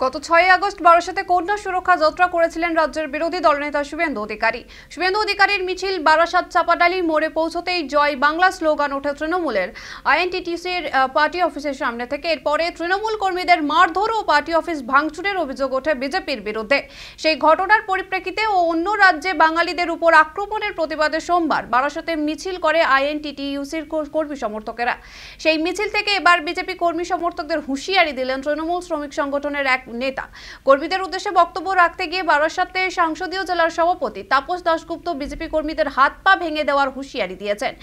গত 6 আগস্ট বারাসাতে কন্যা সুরক্ষা যাত্রা করেছিলেন রাজ্যের বিরোধী দলনেতা শুভেন্দু অধিকারী। শুভেন্দু অধিকারীর মিছিল বারাসাত চাপাডালি মোড়ে পৌঁছতেই জয় বাংলা স্লোগান ওঠে তৃণমূলের আইএনটিটিসির পার্টি অফিসের সামনে থেকে। এরপরে তৃণমূল কর্মীদের মারধর ও পার্টি অফিস ভাঙচুরের অভিযোগ ওঠে বিজেপির বিরুদ্ধে। সেই ঘটনার পরিপ্রেক্ষিতে ও অন্য রাজ্যে বাঙালিদের উপর আক্রমণের প্রতিবাদে সোমবার বারাসাতে মিছিল করে আইএনটিটিইউসির কর্মী সমর্থকেরা। সেই মিছিল থেকে এবার বিজেপি কর্মী সমর্থকদের হুঁশিয়ারি দিলেন তৃণমূল শ্রমিক সংগঠনের এক নেতা। কর্মীদের উদ্দেশ্যে বক্তব্য রাখতে গিয়ে বারাসাতে সংসদীয় জেলার সভাপতি তাপস দাশগুপ্ত বিজেপি কর্মীদের হাত পা ভেঙে দেওয়ার হুঁশিয়ারি দিয়েছেন।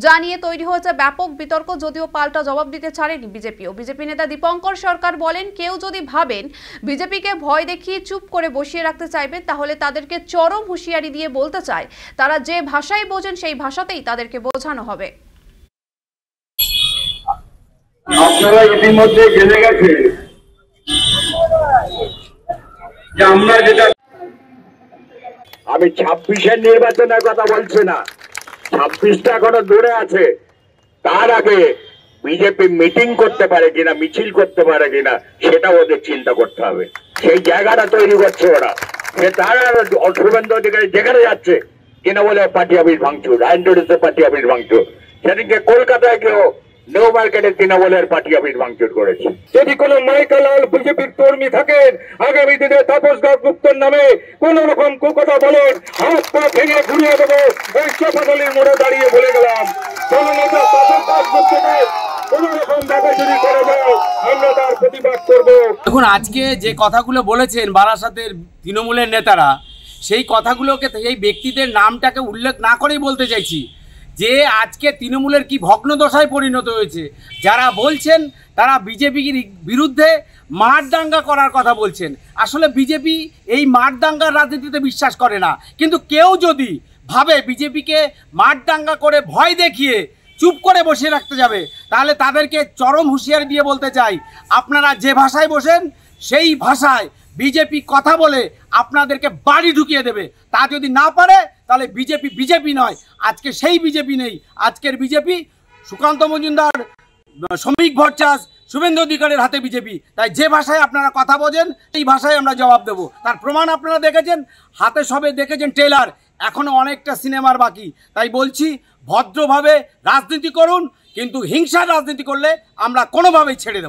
জানিয়ে তৈরি হয়েছে ব্যাপক বিতর্ক, যদিও পাল্টা জবাব দিতে ছাড়েনি বিজেপি নেতা দীপঙ্কর সরকার বলেন, কেউ যদি ভাবেন বিজেপিকে ভয় দেখিয়ে চুপ করে বসিয়ে রাখতে চাইবেন তাহলে তাদেরকে চরম হুঁশিয়ারি দিয়ে বলতে চায়, তারা যে ভাষায় বোঝেন সেই ভাষাতেই তাদেরকে বোঝানো হবে। আপনারা ইতিমধ্যে জেনে গেছেন যে আমরা যেটা, আমি 26-এর নির্বাচনের কথা বলছি না, 26টা এখনো দূরে আছে। তার আগে বিজেপি মিটিং করতে পারে কিনা, মিছিল করতে পারে কিনা, সেটা ওদের চিন্তা করতে হবে। সেই জায়গাটা তৈরি করছে ওরা। সে তারা শুভেন্দু অধিকারী যেখানে যাচ্ছে কিনা বলে পার্টি অফিস ভাঙচুর, আইনডিটিসির পার্টি অফিস ভাঙচুর। সেদিনকে কলকাতায় কেউ নিউ মার্কেটে তৃণমূলের পার্টি অফিস ভাঙচুর করেছে। যদি কোনো মাইকালাল বিজেপির কর্মী থাকেন, আগামী দিনে তাপস দাশগুপ্তর নামে কোন রকম কুকথা বলেন, হাত পা ভেঙে ঘুরিয়ে দেবো। এই চাপাডালির মোড়ে দাঁড়িয়ে বলে গেলাম, দলনেতা তাপস দাশগুপ্তকে কোন রকম দাদাগিরি করে যাও, আমরা তার প্রতিবাদ করবো। দেখুন, আজকে যে কথাগুলো বলেছেন বারাসাতের তৃণমূলের নেতারা, সেই কথাগুলোকে এই ব্যক্তিদের নামটাকে উল্লেখ না করেই বলতে চাইছি যে আজকে তৃণমূলের কি ভগ্নদশায় পরিণত হয়েছে। যারা বলছেন তারা বিজেপির বিরুদ্ধে মারদাঙ্গা করার কথা বলছেন। আসলে বিজেপি এই মারদাঙ্গার রাজনীতিতে বিশ্বাস করে না, কিন্তু কেউ যদি ভাবে বিজেপিকে মারদাঙ্গা করে ভয় দেখিয়ে চুপ করে বসিয়ে রাখতে যাবে, তাহলে তাদেরকে চরম হুঁশিয়ারি দিয়ে বলতে চাই, আপনারা যে ভাষায় বসেন সেই ভাষায় বিজেপি কথা বলে আপনাদেরকে বাড়ি ঢুকিয়ে দেবে। তা যদি না পারে তাহলে বিজেপি নয়, আজকে সেই বিজেপি নেই। আজকের বিজেপি সুকান্ত মজুমদার, শ্রমিক ভট্টাচার্য, শুভেন্দু অধিকারীর হাতে বিজেপি। তাই যে ভাষায় আপনারা কথা বোঝেন সেই ভাষায় আমরা জবাব দেব। তার প্রমাণ আপনারা দেখেছেন, হাতে সবে দেখেছেন ট্রেলার, এখনও অনেকটা সিনেমার বাকি। তাই বলছি, ভদ্রভাবে রাজনীতি করুন, কিন্তু হিংসার রাজনীতি করলে আমরা কোনোভাবেই ছেড়ে দেব।